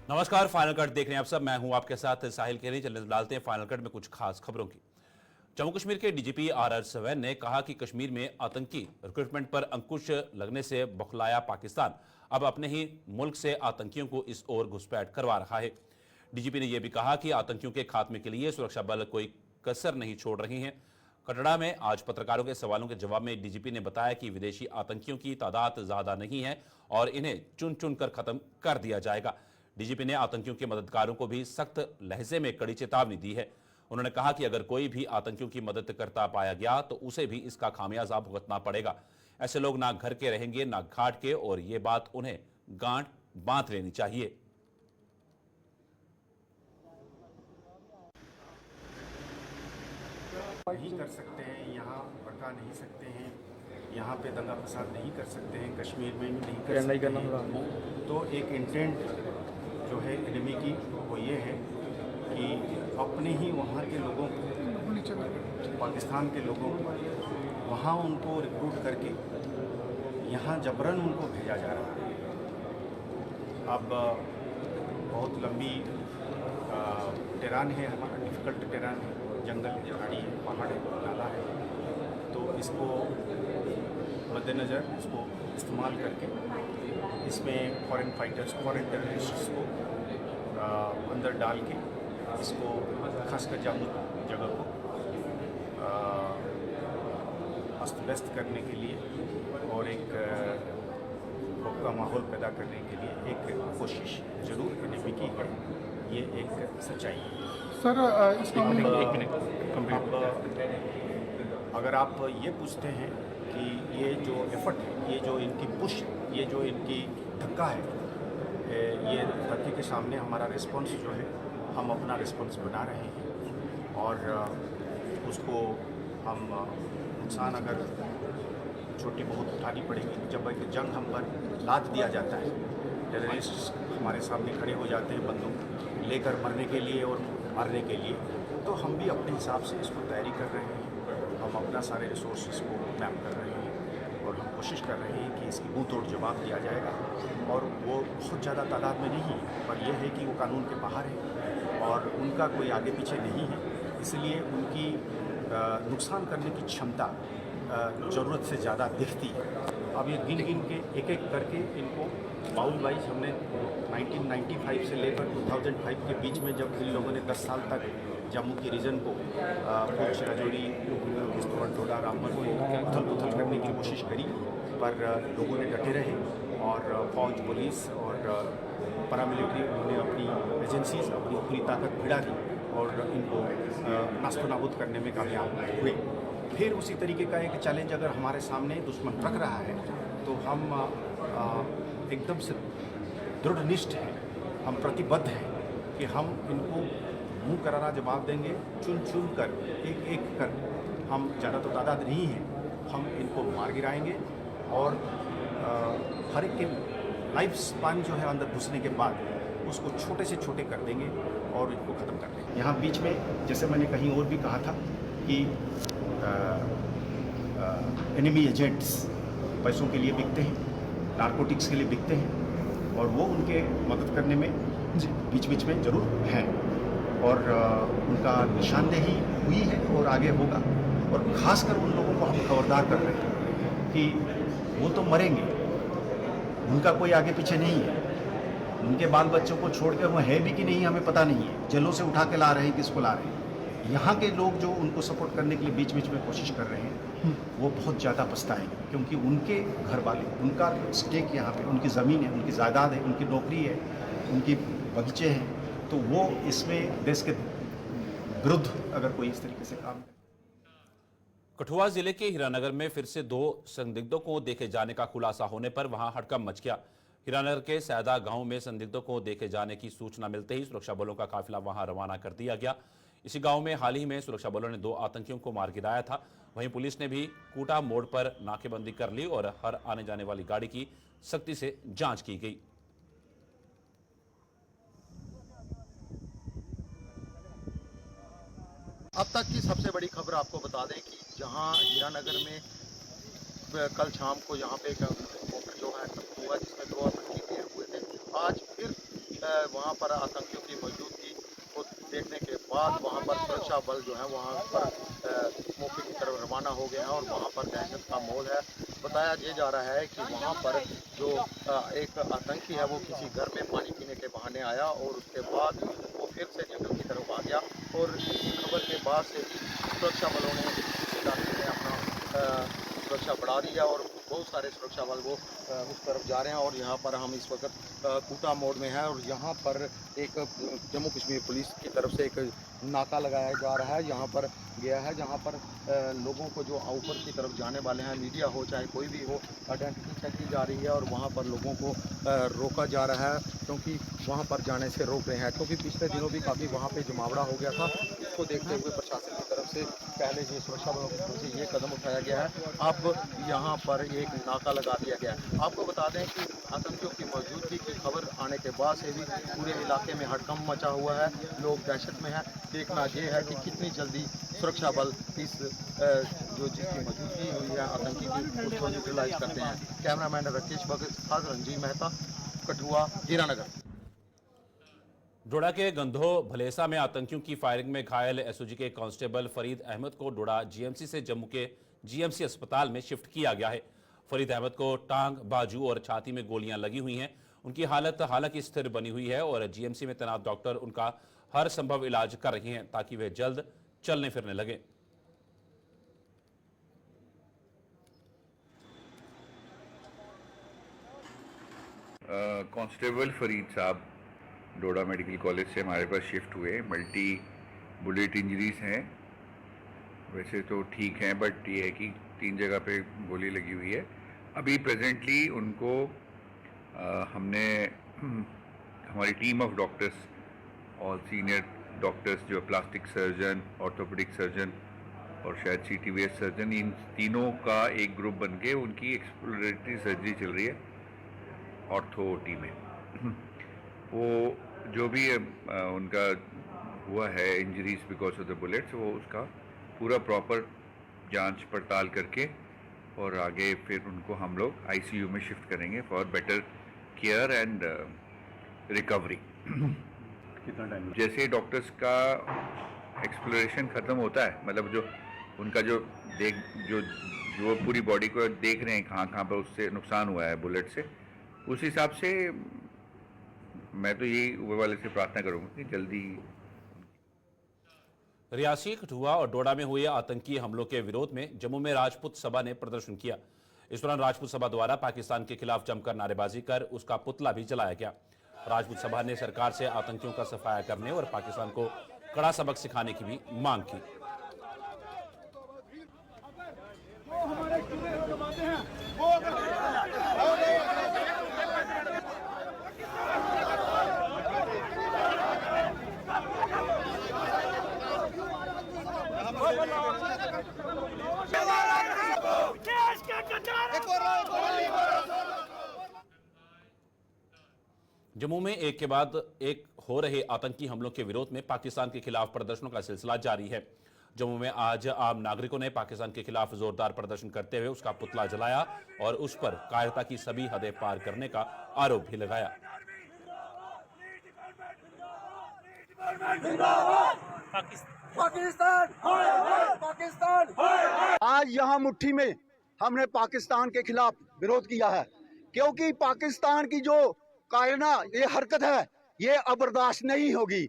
नमस्कार, final cut देख रहे हैं आप सब। मैं हूं आपके साथ साहिल खेरी। चलने डालते हैं फाइनल कट में कुछ खास खबरों की। जम्मू कश्मीर के डीजीपी आर सवैन ने कहा कि कश्मीर में आतंकी रिक्रूटमेंट पर अंकुश लगने से बौखलाया पाकिस्तान अब अपने ही मुल्क से आतंकियों को इस ओर घुसपैठ करवा रहा है। डीजीपी ने यह भी कहा कि आतंकियों के खात्मे के लिए सुरक्षा बल कोई कसर नहीं छोड़ रही हैं। कटड़ा में आज पत्रकारों के सवालों के जवाब में डीजीपी ने बताया कि विदेशी आतंकियों की तादाद ज्यादा नहीं है और इन्हें चुन चुन कर खत्म कर दिया जाएगा। डीजीपी ने आतंकियों के मददगारों को भी सख्त लहजे में कड़ी चेतावनी दी है। उन्होंने कहा कि अगर कोई भी आतंकियों की मदद करता पाया गया तो उसे भी इसका खामियाजा भुगतना पड़ेगा। ऐसे लोग ना घर के रहेंगे ना घाट के, और ये बात उन्हें गांठ बांध लेनी चाहिए। नहीं कर सकते हैं, यहाँ भड़का नहीं सकते हैं, यहाँ पे दंगा फसाद नहीं कर सकते हैं, कश्मीर में भी नहीं कर सकते हैं। तो एक इंटेंट जो है एनिमी की वो ये है कि अपने ही वहाँ के लोगों को, पाकिस्तान के लोगों को वहाँ उनको रिक्रूट करके यहाँ जबरन उनको भेजा जा रहा है। अब बहुत लंबी टेरान है, हमारा डिफ़िकल्ट टेरान है, जंगल है, झाड़ी है, पहाड़ है, नाला है। तो इसको मद्देनज़र इसको इस्तेमाल करके इसमें फॉरेन फाइटर्स, फॉरेन टेररिस्ट्स को अंदर डाल के इसको खासकर जम्मू जगह को अस्त व्यस्त करने के लिए और एक खौफ का माहौल पैदा करने के लिए एक कोशिश जरूर एनएमपी की है। ये एक सच्चाई है। सर एक मिनट अगर आप ये पूछते हैं कि ये जो एफर्ट है, ये जो इनकी पुश, ये जो इनकी धक्का है, ये धक्के के सामने हमारा रिस्पांस जो है, हम अपना रिस्पांस बना रहे हैं और उसको हम नुकसान अगर छोटी बहुत उठानी पड़ेगी। जब एक जंग हम पर लाद दिया जाता है, टेररिस्ट हमारे सामने खड़े हो जाते हैं बंदूक लेकर मरने के लिए और मारने के लिए, तो हम भी अपने हिसाब से इसको तैयारी कर रहे हैं। हम अपना सारे रिसोर्सेज को मैप कर रहे हैं और हम कोशिश कर रहे हैं कि इसकी मुंह तोड़ जवाब दिया जाएगा। और वो बहुत ज़्यादा तादाद में नहीं है, पर यह है कि वो कानून के बाहर है और उनका कोई आगे पीछे नहीं है, इसलिए उनकी नुकसान करने की क्षमता ज़रूरत से ज़्यादा दिखती है। अब ये गिन गिन के एक एक करके इनको बाउल वाइज हमने 1995 से लेकर 2005 के बीच में, जब इन लोगों ने 10 साल तक जम्मू की रीजन को पुंछ, राजौरी, किश्तवाड़, डोडा, रामबन को उथल पुथल करने की कोशिश करी, पर लोगों ने डटे रहे और फौज, पुलिस और पैरामिलिट्री, उन्होंने अपनी एजेंसीज अपनी पूरी ताकत भिड़ा दी और इनको नास्तो नाबूद करने में कामयाब हुए। फिर उसी तरीके का एक चैलेंज अगर हमारे सामने दुश्मन रख रहा है तो हम एकदम से दृढ़निष्ठ हैं, हम प्रतिबद्ध हैं कि हम इनको मुंह करारा जवाब देंगे, चुन चुन कर, एक एक कर। हम ज़्यादा तो तादाद नहीं है, हम इनको मार गिराएंगे और हर एक के लाइफ स्पान जो है अंदर घुसने के बाद उसको छोटे से छोटे कर देंगे और इनको ख़त्म कर देंगे। यहाँ बीच में जैसे मैंने कहीं और भी कहा था कि एनिमी एजेंट्स पैसों के लिए बिकते हैं, नारकोटिक्स के लिए बिकते हैं और वो उनके मदद करने में बीच बीच में ज़रूर हैं और उनका निशानदेही हुई है और आगे होगा। और ख़ासकर उन लोगों को हम खबरदार कर रहे हैं कि वो तो मरेंगे, उनका कोई आगे पीछे नहीं है, उनके बाल बच्चों को छोड़ के वो है भी कि नहीं हमें पता नहीं है, जेलों से उठा के ला रहे हैं, किसको ला रहे हैं। यहाँ के लोग जो उनको सपोर्ट करने के लिए बीच बीच में कोशिश कर रहे हैं वो बहुत ज़्यादा पछताएंगे, क्योंकि उनके घर वाले, उनका स्टेक यहाँ पे, उनकी ज़मीन है, उनकी जायदाद है, उनकी नौकरी है, उनकी बगीचे हैं, तो वो इसमें देश के विरुद्ध अगर कोई इस तरीके से काम करे। कठुआ जिले के हीरानगर में फिर से 2 संदिग्धों को देखे जाने का खुलासा होने पर वहां हड़कंप मच गया। हीरानगर के सैदा गांव में संदिग्धों को देखे जाने की सूचना मिलते ही सुरक्षा बलों का काफिला वहां रवाना कर दिया गया। इसी गांव में हाल ही में सुरक्षा बलों ने 2 आतंकियों को मार गिराया था। वहीं पुलिस ने भी कूटा मोड़ पर नाकेबंदी कर ली और हर आने जाने वाली गाड़ी की सख्ती से जांच की गई। अब तक की सबसे बड़ी खबर आपको बता दें कि जहां हीरानगर में कल शाम को यहाँ पे एक जो है हुआ जिसमें 2 आतंकी ढेर हुए थे, आज फिर वहाँ पर आतंकियों की मौजूदगी को देखने के बाद वहाँ पर सुरक्षा बल जो है वहाँ पर मौके की तरफ रवाना हो गए हैं और वहाँ पर दहशत का माहौल है। बताया ये जा रहा है कि वहाँ पर जो एक आतंकी है वो किसी घर में पानी पीने के बहाने आया और उसके बाद वो फिर से जंगल की तरफ आ गया और इस खबर के बाद से ही सुरक्षा बलों ने इस इलाके में अपना सुरक्षा बढ़ा दी है और बहुत सारे सुरक्षा बल वो उस तरफ जा रहे हैं। और यहाँ पर हम इस वक्त कूटा मोड़ में हैं और यहाँ पर एक जम्मू कश्मीर पुलिस की तरफ से एक नाका लगाया जा रहा है, यहाँ पर गया है जहाँ पर लोगों को जो ऊपर की तरफ जाने वाले हैं, मीडिया हो चाहे कोई भी हो, आइडेंटिटी चेक की जा रही है और वहाँ पर लोगों को रोका जा रहा है क्योंकि वहाँ पर जाने से रोक रहे हैं क्योंकि पिछले दिनों भी काफ़ी वहाँ पे जमावड़ा हो गया था। इसको देखते हुए प्रशासन की तरफ से पहले से सुरक्षा बलों की तरफ से ये कदम उठाया गया है। अब यहाँ पर एक नाका लगा दिया गया है। आपको बता दें कि आतंकियों की मौजूदगी की खबर आने के बाद से भी पूरे इलाके में हड़कंप मचा हुआ है, लोग दहशत में हैं। देखना ये है कि कितनी जल्दी सुरक्षा बल इस जो जिसकी मौजूदगी हुई है आतंकी की उसको न्यूट्रलाइज करते हैं। कैमरामैन राकेश भगत, साथ रंजीत मेहता, कठुआ, हीरानगर। डोडा के गंधो भलेसा में आतंकियों की फायरिंग में घायल एसओजी के कांस्टेबल फरीद अहमद को डोडा जीएमसी से जम्मू के जीएमसी अस्पताल में शिफ्ट किया गया है। फरीद अहमद को टांग, बाजू और छाती में गोलियां लगी हुई हैं। उनकी हालत हालांकि स्थिर बनी हुई है और जीएमसी में तैनात डॉक्टर उनका हर संभव इलाज कर रहे हैं ताकि वे जल्द चलने फिरने लगे। कांस्टेबल फरीद साहब डोडा मेडिकल कॉलेज से हमारे पास शिफ्ट हुए। मल्टी बुलेट इंजरीज हैं, वैसे तो ठीक हैं बट ये है कि 3 जगह पे गोली लगी हुई है। अभी प्रेजेंटली उनको हमने हमारी टीम ऑफ डॉक्टर्स और सीनियर डॉक्टर्स जो प्लास्टिक सर्जन, ऑर्थोपेडिक सर्जन और शायद CTVS सर्जन, इन तीनों का एक ग्रुप बन के उनकी एक्सप्लोरेटरी सर्जरी चल रही है ऑर्थो टी में। वो जो भी उनका हुआ है injuries because of the bullets, वो उसका पूरा प्रॉपर जांच पड़ताल करके और आगे फिर उनको हम लोग ICU में शिफ्ट करेंगे for better care and recovery. कितना टाइम? जैसे डॉक्टर्स का एक्सप्लोरेशन ख़त्म होता है, मतलब जो उनका जो पूरी बॉडी को देख रहे हैं कहाँ कहाँ पर उससे नुकसान हुआ है बुलेट से, उस हिसाब से मैं तो यही ऊपर वाले से प्रार्थना करूँगा कि जल्दी। रियासी, कठुआ और डोडा में हुए आतंकी हमलों के विरोध में जम्मू में राजपूत सभा ने प्रदर्शन किया। इस दौरान राजपूत सभा द्वारा पाकिस्तान के खिलाफ जमकर नारेबाजी कर उसका पुतला भी जलाया गया। राजपूत सभा ने सरकार से आतंकियों का सफाया करने और पाकिस्तान को कड़ा सबक सिखाने की भी मांग की। जम्मू में एक के बाद एक हो रहे आतंकी हमलों के विरोध में पाकिस्तान के खिलाफ प्रदर्शनों का सिलसिला जारी है। जम्मू में आज आम नागरिकों ने पाकिस्तान के खिलाफ जोरदार प्रदर्शन करते हुए उसका पुतला जलाया और उस पर कायरता की सभी हदें पार करने का आरोप भी लगाया। आज यहाँ मुट्ठी में हमने पाकिस्तान के खिलाफ विरोध किया है क्योंकि पाकिस्तान की जो कायरना ये हरकत है ये अब बर्दाश्त नहीं होगी।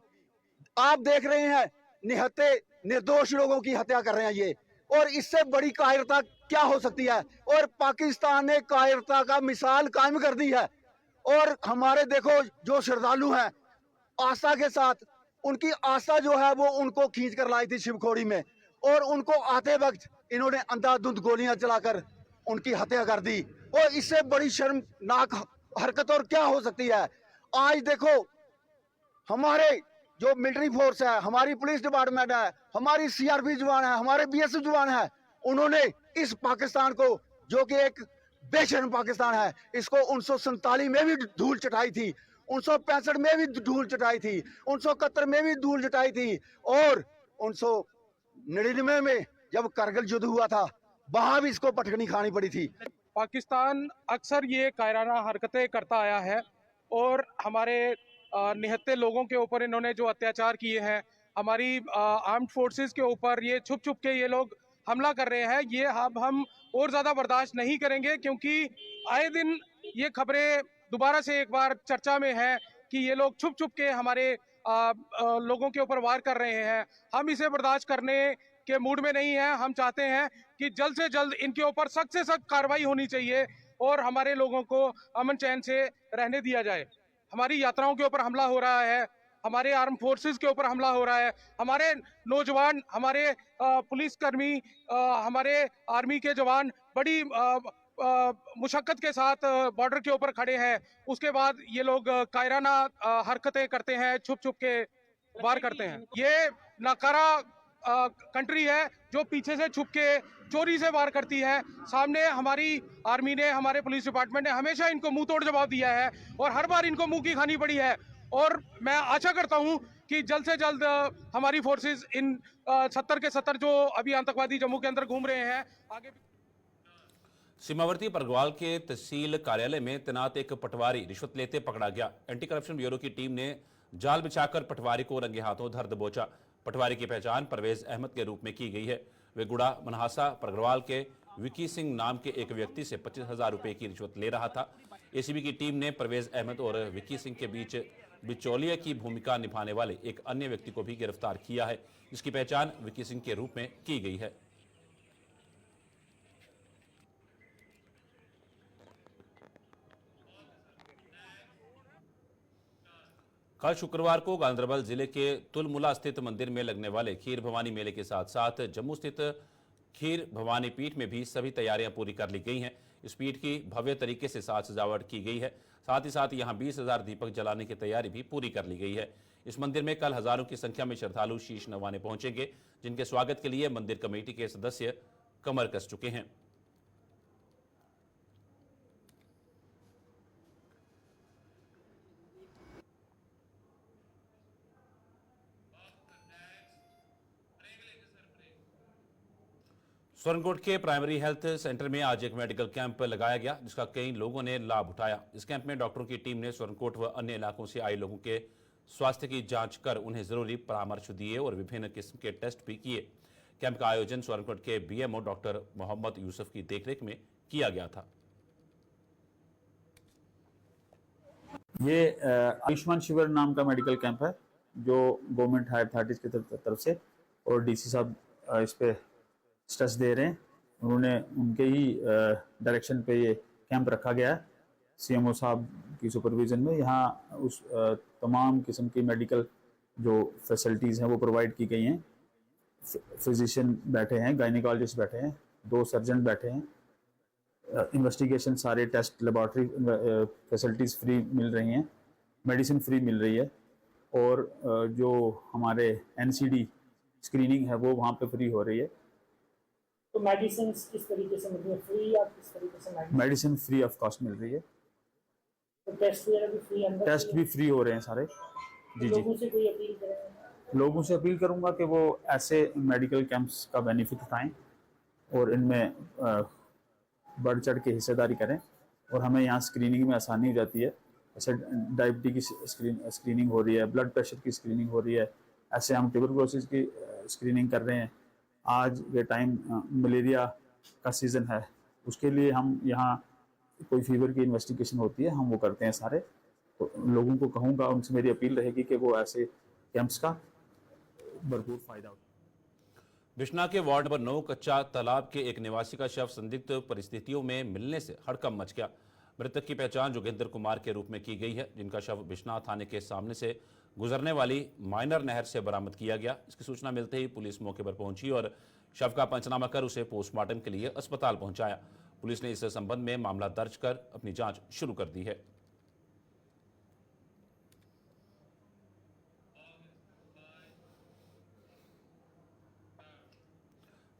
आप देख रहे हैं निहत्ते निर्दोष लोगों की हत्या कर रहे हैं ये, और इससे बड़ी कायरता क्या हो सकती है। और पाकिस्तान ने कायरता का मिसाल कायम कर दी है। और हमारे देखो जो श्रद्धालु हैं आस्था के साथ, उनकी आस्था जो है वो उनको खींच कर लाई थी शिवखोड़ी में, और उनको आते वक्त इन्होंने अंधाधुंध गोलियां चलाकर उनकी हत्या कर दी। और इससे बड़ी शर्मनाक हरकत और क्या हो सकती है। आज देखो हमारे जो मिलिट्री फोर्स है, हमारी पुलिस डिपार्टमेंट है, हमारी CRP जवान है, हमारे BSF जवान है, उन्होंने इस पाकिस्तान को जो कि एक बेशर्म पाकिस्तान है, इसको 1947 में भी धूल चटाई थी, 1965 में भी धूल चटाई थी, 1971 में भी धूल चटाई थी, और 1999 में जब करगिल युद्ध हुआ था वहां भी इसको पटकनी खानी पड़ी थी। पाकिस्तान अक्सर ये कायराना हरकतें करता आया है और हमारे निहत्थे लोगों के ऊपर इन्होंने जो अत्याचार किए हैं, हमारी आर्म्ड फोर्सेस के ऊपर ये छुप छुप के ये लोग हमला कर रहे हैं, ये अब हम और ज़्यादा बर्दाश्त नहीं करेंगे, क्योंकि आए दिन ये खबरें दोबारा से एक बार चर्चा में है कि ये लोग छुप छुप के हमारे लोगों के ऊपर वार कर रहे हैं। हम इसे बर्दाश्त करने के मूड में नहीं हैं। हम चाहते हैं कि जल्द से जल्द इनके ऊपर सख्त से सख्त कार्रवाई होनी चाहिए और हमारे लोगों को अमन चैन से रहने दिया जाए। हमारी यात्राओं के ऊपर हमला हो रहा है, हमारे आर्म फोर्सेस के ऊपर हमला हो रहा है, हमारे नौजवान, हमारे पुलिसकर्मी, हमारे आर्मी के जवान बड़ी मुशक्कत के साथ बॉर्डर के ऊपर खड़े हैं। उसके बाद ये लोग कायराना हरकतें करते हैं, छुप छुप के वार करते हैं। ये नाकारा कंट्री है जो पीछे से छुप के चोरी से वार करती है। सामने हमारी आर्मी ने, हमारे पुलिस डिपार्टमेंट ने हमेशा इनको मुंह तोड़ जवाब दिया है और हर बार इनको मुंह की खानी पड़ी है। और मैं आशा करता हूं कि जल्द से जल्द हमारी फोर्सेस इन 70 के 70 जो अभी आतंकवादी जम्मू के अंदर घूम रहे हैं आगे। सीमावर्ती परगवाल के तहसील कार्यालय में तैनात एक पटवारी रिश्वत लेते पकड़ा गया। एंटी करप्शन ब्यूरो की टीम ने जाल बिछाकर पटवारी को रंगे हाथों धर दबोचा। पटवारी की पहचान परवेज अहमद के रूप में की गई है। वे गुड़ा मनहासा परगवाल के विकी सिंह नाम के एक व्यक्ति से 25,000 रुपए की रिश्वत ले रहा था। एसीबी की टीम ने परवेज अहमद और विकी सिंह के बीच बिचौलिया की भूमिका निभाने वाले एक अन्य व्यक्ति को भी गिरफ्तार किया है, जिसकी पहचान विकी सिंह के रूप में की गई है। कल शुक्रवार को गांधरबल जिले के तुलमुला स्थित मंदिर में लगने वाले खीर भवानी मेले के साथ साथ जम्मू स्थित खीर भवानी पीठ में भी सभी तैयारियां पूरी कर ली गई हैं। इस पीठ की भव्य तरीके से साज सजावट की गई है। साथ ही साथ यहां 20,000 दीपक जलाने की तैयारी भी पूरी कर ली गई है। इस मंदिर में कल हजारों की संख्या में श्रद्धालु शीश नवाने पहुंचेंगे, जिनके स्वागत के लिए मंदिर कमेटी के सदस्य कमर कस चुके हैं। स्वरनकोट के प्राइमरी हेल्थ सेंटर में आज एक मेडिकल कैंप लगाया गया, जिसका कई लोगों ने लाभ उठाया। इस कैंप में डॉक्टरों की टीम ने स्वरनकोट व अन्य इलाकों से आए लोगों के स्वास्थ्य की जांच कर उन्हें जरूरी परामर्श दिए और विभिन्न किस्म के टेस्ट भी किए। कैंप का आयोजन स्वरनकोट के बीएमओ डॉक्टर मोहम्मद यूसुफ की देखरेख में किया गया था। ये आयुष्मान शिविर नाम का मेडिकल कैंप है जो गवर्नमेंट हायर अथॉरिटीज की तरफ से, और डीसी साहब इस पे स्ट्रेस दे रहे हैं। उन्होंने उनके ही डायरेक्शन पे ये कैंप रखा गया है सीएमओ साहब की सुपरविजन में। यहाँ उस तमाम किस्म की मेडिकल जो फैसिलिटीज़ हैं वो प्रोवाइड की गई हैं। फिजिशियन बैठे हैं, गायनिकोलॉजिस्ट बैठे हैं, 2 सर्जन बैठे हैं। इन्वेस्टिगेशन सारे टेस्ट लेबॉर्ट्री फैसिलिटीज़ फ्री मिल रही हैं, मेडिसिन फ्री मिल रही है, और जो हमारे एनसीडी स्क्रीनिंग है वो वहाँ पे फ्री हो रही है। तो मेडिसिन किस तरीके से मिल रही है, फ्री या किस तरीके से? मेडिसिन फ्री ऑफ कॉस्ट मिल रही है। तो टेस्ट वगैरह भी फ्री, अंदर टेस्ट भी फ्री हो रहे हैं सारे। जी जी। लोगों से कोई अपील करें? लोगों से अपील करूंगा कि वो ऐसे मेडिकल कैंप्स का बेनिफिट उठाएं और इनमें बढ़ चढ़ के हिस्सेदारी करें। और हमें यहाँ स्क्रीनिंग में आसानी हो जाती है। ऐसे डायबिटीज की स्क्रीनिंग हो रही है, ब्लड प्रेशर की स्क्रीनिंग हो रही है, ऐसे हम ट्यूबरकुलोसिस की स्क्रीनिंग कर रहे हैं। आज ये टाइम मलेरिया का सीज़न है, उसके लिए हम यहाँ कोई फीवर की इन्वेस्टिगेशन होती है, हम वो करते हैं सारे। तो लोगों को कहूँगा, उनसे मेरी अपील रहेगी कि वो ऐसे कैंप्स का भरपूर फ़ायदा उठाएं। बिश्ना के वार्ड नंबर 9 कच्चा तालाब के एक निवासी का शव संदिग्ध परिस्थितियों में मिलने से हड़कंप मच गया। मृतक की पहचान जोगेंद्र कुमार के रूप में की गई है, जिनका शव बिश्ना थाने के सामने से गुजरने वाली माइनर नहर से बरामद किया गया। इसकी सूचना मिलते ही पुलिस मौके पर पहुंची और शव का पंचनामा कर उसे पोस्टमार्टम के लिए अस्पताल पहुंचाया। पुलिस ने इस संबंध में मामला दर्ज कर अपनी जांच शुरू कर दी है।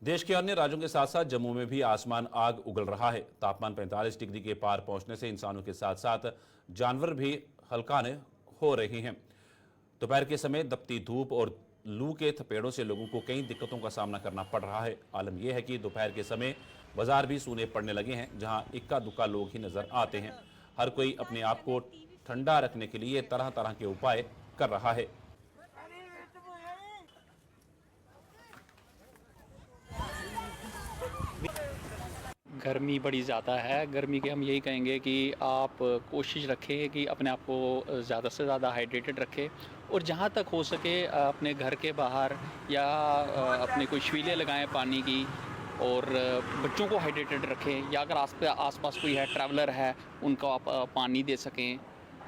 देश के अन्य राज्यों के साथ साथ जम्मू में भी आसमान आग उगल रहा है। तापमान 45 डिग्री के पार पहुंचने से इंसानों के साथ साथ जानवर भी हलकाने हो रहे हैं। दोपहर के समय दबती धूप और लू के थपेड़ों से लोगों को कई दिक्कतों का सामना करना पड़ रहा है। आलम यह है कि दोपहर के समय बाजार भी सूने पड़ने लगे हैं, जहां इक्का दुक्का लोग ही नजर आते हैं। हर कोई अपने आप को ठंडा रखने के लिए तरह तरह के उपाय कर रहा है। गर्मी बड़ी ज़्यादा है। गर्मी के हम यही कहेंगे कि आप कोशिश रखें कि अपने आप को ज़्यादा से ज़्यादा हाइड्रेटेड रखें, और जहाँ तक हो सके अपने घर के बाहर या अपने कोई छबीले लगाएं पानी की, और बच्चों को हाइड्रेटेड रखें, या अगर आसपास कोई है ट्रैवलर है उनको आप पानी दे सकें।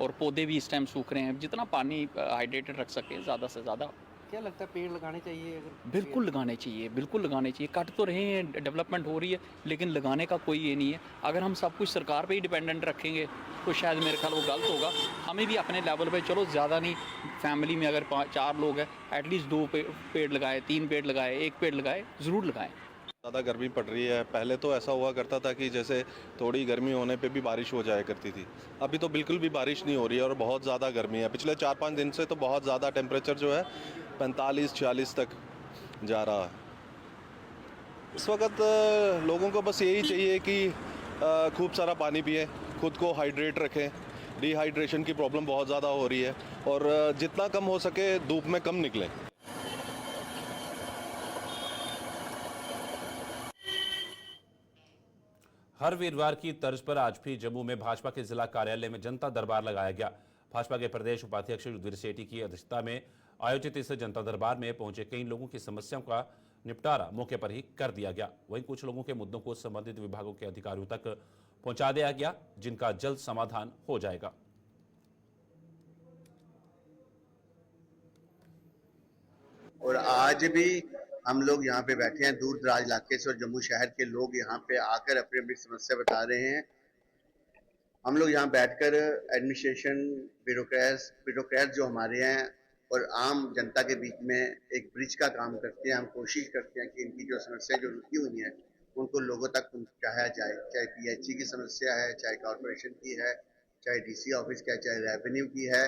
और पौधे भी इस टाइम सूख रहे हैं, जितना पानी हाइड्रेटेड रख सकें ज़्यादा से ज़्यादा। क्या लगता है पेड़ लगाने चाहिए? अगर बिल्कुल लगाने चाहिए, बिल्कुल लगाने चाहिए। कट तो रहे हैं, डेवलपमेंट हो रही है, लेकिन लगाने का कोई ये नहीं है। अगर हम सब कुछ सरकार पे ही डिपेंडेंट रखेंगे तो शायद मेरे ख्याल वो गलत होगा। हमें भी अपने लेवल पे, चलो ज़्यादा नहीं, फैमिली में अगर 4 लोग हैं, एटलीस्ट 2 पेड़ लगाए, 3 पेड़ लगाए, 1 पेड़ लगाए, ज़रूर लगाएं। ज़्यादा गर्मी पड़ रही है। पहले तो ऐसा हुआ करता था कि जैसे थोड़ी गर्मी होने पे भी बारिश हो जाया करती थी। अभी तो बिल्कुल भी बारिश नहीं हो रही है और बहुत ज़्यादा गर्मी है। पिछले 4-5 दिन से तो बहुत ज़्यादा टेम्परेचर जो है 45-46 तक जा रहा है। इस वक्त लोगों को बस यही चाहिए कि खूब सारा पानी पिए, खुद को हाइड्रेट रखें। डिहाइड्रेशन की प्रॉब्लम बहुत ज़्यादा हो रही है, और जितना कम हो सके धूप में कम निकलें। हर वीरवार की तर्ज पर आज भी जम्मू में भाजपा के जिला कार्यालय में जनता दरबार लगाया गया। भाजपा के प्रदेश उपाध्यक्ष युद्धवीर सेठी की अध्यक्षता में आयोजित इस जनता दरबार में पहुंचे कई लोगों की समस्याओं का निपटारा मौके पर ही कर दिया गया। वहीं कुछ लोगों के मुद्दों को संबंधित विभागों के अधिकारियों तक पहुंचा दिया गया, जिनका जल्द समाधान हो जाएगा। और आज भी हम लोग यहाँ पे बैठे हैं, दूर दराज इलाके से और जम्मू शहर के लोग यहाँ पे आकर अपनी अपनी समस्या बता रहे हैं। हम लोग यहाँ बैठकर एडमिनिस्ट्रेशन, ब्यूरोक्रेट जो हमारे हैं और आम जनता के बीच में एक ब्रिज का काम करते हैं। हम कोशिश करते हैं कि इनकी जो समस्या जो रुकी हुई है उनको लोगों तक पहुँचाया जाए, चाहे PHE की समस्या है, चाहे कॉरपोरेशन की है, चाहे DC ऑफिस का है, चाहे रेवेन्यू की है,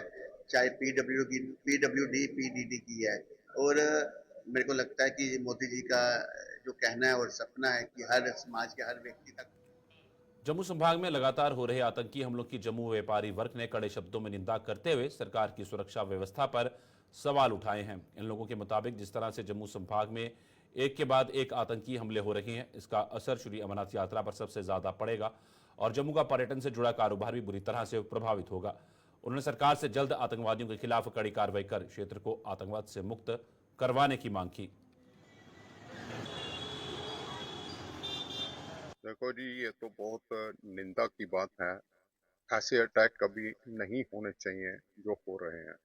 चाहे PWD, PDD की है। और मेरे को लगता है कि मोदी जी का जो कहना है और सपना है कि हर समाज के हर व्यक्ति तक। जम्मू संभाग में लगातार हो रहे आतंकी हमलों की जम्मू व्यापारी वर्ग ने कड़े शब्दों में निंदा करते हुए सरकार की सुरक्षा व्यवस्था पर सवाल उठाए हैं। इन लोगों के मुताबिक जिस तरह से जम्मू संभाग में एक के बाद एक आतंकी हमले हो रहे हैं, इसका असर श्री अमरनाथ यात्रा पर सबसे ज्यादा पड़ेगा और जम्मू का पर्यटन से जुड़ा कारोबार भी बुरी तरह से प्रभावित होगा। उन्होंने सरकार से जल्द आतंकवादियों के खिलाफ कड़ी कार्रवाई कर क्षेत्र को आतंकवाद से मुक्त करवाने की मांग की। देखो जी, ये तो बहुत निंदा की बात है। ऐसे अटैक कभी नहीं होने चाहिए जो हो रहे हैं।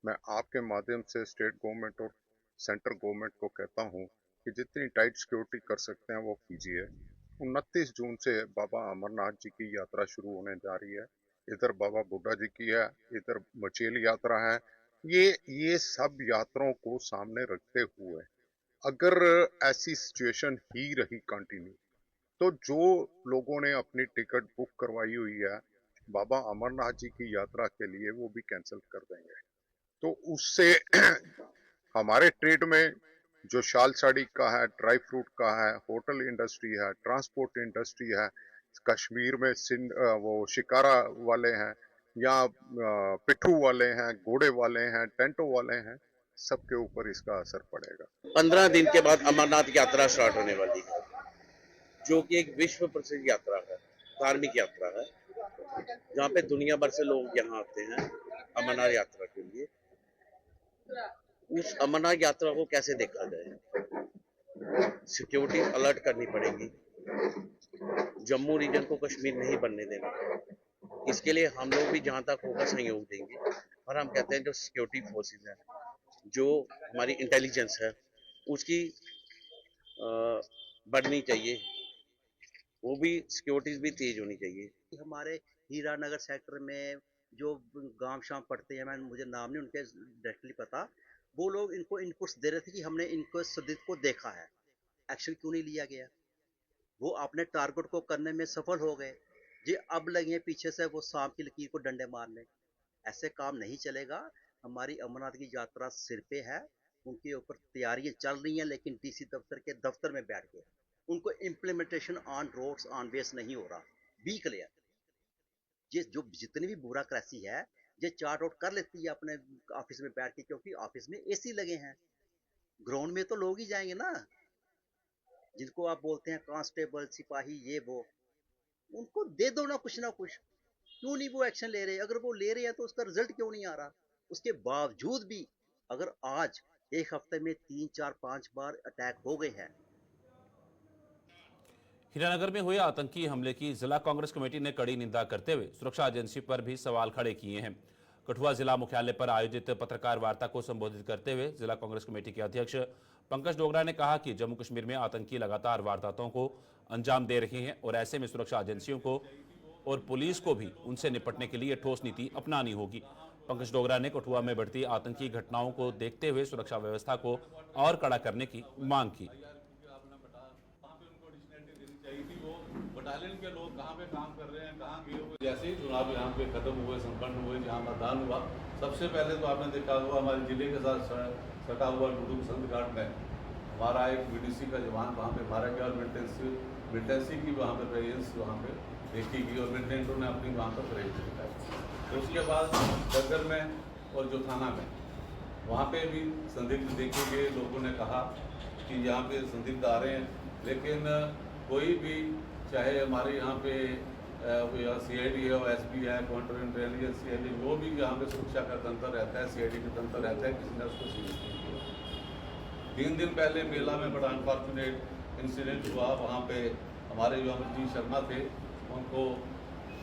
मैं आपके माध्यम से स्टेट गवर्नमेंट और सेंट्रल गवर्नमेंट को कहता हूँ कि जितनी टाइट सिक्योरिटी कर सकते हैं वो कीजिए। 29 जून से बाबा अमरनाथ जी की यात्रा शुरू होने जा रही है। इधर बाबा बुड्ढा जी की है, इधर मचेल यात्रा है। ये सब यात्राओं को सामने रखते हुए अगर ऐसी सिचुएशन ही रही कंटिन्यू, तो जो लोगों ने अपनी टिकट बुक करवाई हुई है बाबा अमरनाथ जी की यात्रा के लिए, वो भी कैंसिल कर देंगे। तो उससे हमारे ट्रेड में जो शाल साड़ी का है, ड्राई फ्रूट का है, होटल इंडस्ट्री है, ट्रांसपोर्ट इंडस्ट्री है, कश्मीर में वो शिकारा वाले हैं या पिट्ठू वाले हैं, घोड़े वाले हैं, टेंटो वाले हैं, सबके ऊपर इसका असर पड़ेगा। 15 दिन के बाद अमरनाथ यात्रा स्टार्ट होने वाली है, जो कि एक विश्व प्रसिद्ध यात्रा है, धार्मिक यात्रा है, जहाँ पे दुनिया भर से लोग यहाँ आते हैं अमरनाथ यात्रा के लिए। उस अमरनाथ यात्रा को कैसे देखा जाए? सिक्योरिटी अलर्ट करनी पड़ेगी, जम्मू रीजन को कश्मीर नहीं बनने देना। इसके लिए हम लोग भी जहाँ तक होगा सहयोग देंगे, और हम कहते हैं जो सिक्योरिटी फोर्सेस है, जो हमारी इंटेलिजेंस है, उसकी बढ़नी चाहिए, वो भी सिक्योरिटीज भी तेज होनी चाहिए। हमारे हीरानगर सेक्टर में जो गांव शाम पड़ते हैं, मुझे नाम नहीं उनके डायरेक्टली पता, वो लोग इनको इनपुट्स दे रहे थे कि हमने इनको सदित को देखा है, एक्शन क्यों नहीं लिया गया? वो अपने टारगेट को करने में सफल हो गए जी, अब लगे पीछे से वो सांप की लकीर को डंडे मारने। ऐसे काम नहीं चलेगा। हमारी अमरनाथ की यात्रा सिर पे है, उनके ऊपर तैयारियां चल रही हैं, लेकिन DC दफ्तर के दफ्तर में बैठ के उनको implementation on roads on ways नहीं हो रहा। बी क्लियर, ये जो जितनी भी ब्यूरोक्रेसी है ये चार्ट आउट कर लेती है अपने ऑफिस में बैठ के, क्योंकि ऑफिस में एसी लगे हैं। ग्राउंड में तो लोग ही जाएंगे ना, जिनको आप बोलते हैं कांस्टेबल सिपाही ये वो, उनको दे दो ना कुछ। क्यों नहीं वो एक्शन ले रहे? अगर वो ले रहे हैं तो उसका रिजल्ट क्यों नहीं आ रहा? उसके बावजूद भी अगर आज एक हफ्ते में 3, 4, 5 बार अटैक हो गए हैं। हीरानगर में हुए आतंकी हमले की जिला कांग्रेस कमेटी ने कड़ी निंदा करते हुए सुरक्षा एजेंसी पर भी सवाल खड़े किए हैं। कठुआ जिला मुख्यालय पर आयोजित पत्रकार वार्ता को संबोधित करते हुए जिला कांग्रेस कमेटी के अध्यक्ष पंकज डोगरा ने कहा कि जम्मू कश्मीर में आतंकी लगातार वारदातों को अंजाम दे रहे हैं और ऐसे में सुरक्षा एजेंसियों को और पुलिस को भी उनसे निपटने के लिए ठोस नीति अपनानी होगी। पंकज डोगरा ने कठुआ में बढ़ती आतंकी घटनाओं को देखते हुए सुरक्षा व्यवस्था को और कड़ा करने की मांग की। बटालियन के लोग कहाँ पे काम कर रहे हैं, कहाँ गए हुए। जैसे ही चुनाव यहाँ पे खत्म हुए, संपन्न हुए, जहाँ मतदान हुआ, सबसे पहले तो आपने देखा हुआ हमारे जिले के साथ सटा हुआ डुडू बसंत घाट में हमारा एक बीडीसी का जवान वहाँ पे मारा गया और मिलिटेंसी की वहाँ पे प्रेजेंस वहाँ पे देखी गई और मिलिटेंटों ने अपनी वहाँ पर प्रेजेंस दिखाई। तो उसके बाद डगर में और जो थाना में वहाँ पे भी संदिग्ध देखे गए। लोगों ने कहा कि यहाँ पे संदिग्ध आ रहे हैं, लेकिन कोई भी चाहे हमारे यहाँ पे CID है, SB है, काउंटर इंटेलिजेंस है, वो भी यहाँ पे सुरक्षा का तंत्र रहता है, CID का तंत्र रहता है, किसी ने उसको सीज नहीं किया। 3 दिन पहले मेला में बड़ा अनफॉर्चुनेट इंसिडेंट हुआ। वहाँ पे हमारे जो अमरजीत शर्मा थे उनको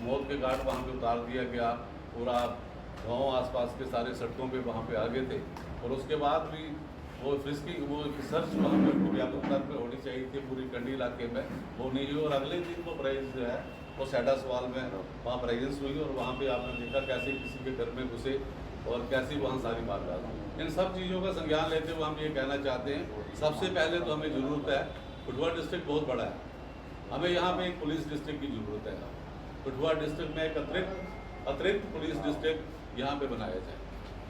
मौत के घाट वहाँ पे उतार दिया गया। पूरा गाँव आसपास के सारे सड़कों पे वहाँ पे आ गए थे और उसके बाद भी वो सर्च वहाँ पे व्यापक स्तर पर होनी चाहिए थी पूरी कंडी इलाके में, वो नहीं हुई। और अगले दिन वो प्रेजेंस जो है वो सैडा सवाल में वहाँ प्रेजेंस हुई और वहाँ पे आपने देखा कैसे किसी के घर में घुसे और कैसी वहाँ सारी बात डाली। इन सब चीज़ों का संज्ञान लेते हुए हम ये कहना चाहते हैं, सबसे पहले तो हमें ज़रूरत है, कठुआ डिस्ट्रिक्ट बहुत बड़ा है, हमें यहाँ पे एक पुलिस डिस्ट्रिक्ट की ज़रूरत है। कठुआ डिस्ट्रिक्ट में एक अतिरिक्त पुलिस डिस्ट्रिक्ट यहाँ पे बनाया जाए,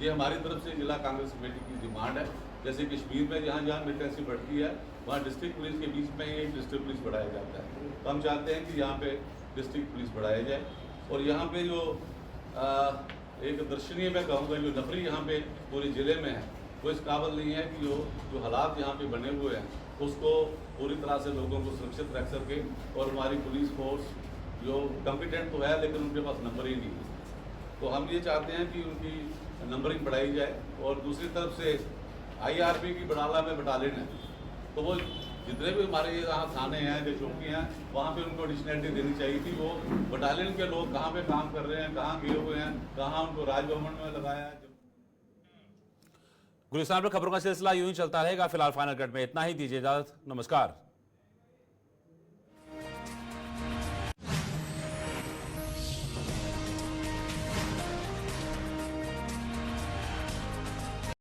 ये हमारी तरफ से जिला कांग्रेस कमेटी की डिमांड है। जैसे कश्मीर में जहाँ जहाँ मिलिटेंसी बढ़ती है वहाँ डिस्ट्रिक्ट पुलिस के बीच में एक डिस्ट्रिक्ट पुलिस बढ़ाया जाता है, तो हम चाहते हैं कि यहाँ पे डिस्ट्रिक्ट पुलिस बढ़ाया जाए। और यहाँ पे जो एक दर्शनीय मैं कहूँगा जो नफरी यहाँ पे पूरे ज़िले में है वो इस काबिल नहीं है कि जो हालात यहाँ पे बने हुए हैं उसको पूरी तरह से लोगों को सुरक्षित रख सके। और हमारी पुलिस फोर्स जो कॉम्पिटेंट तो है लेकिन उनके पास नंबर ही नहीं है, तो हम ये चाहते हैं कि उनकी नंबरिंग बढ़ाई जाए। और दूसरी तरफ से IRP की बड़ाला में बटालियन है, तो वो जितने भी हमारे यहाँ थाने हैं जो चौकी हैं वहाँ पे उनको एडिशनलिटी देनी चाहिए थी। वो बटालियन के लोग कहाँ पे काम कर रहे हैं, कहाँ गए हुए हैं, कहाँ उनको राजभवन में लगाया है। गुलिस्तान पर खबरों का सिलसिला यूं ही चलता रहेगा। फिलहाल फाइनल कट में इतना ही, दीजिए इजाजत, नमस्कार।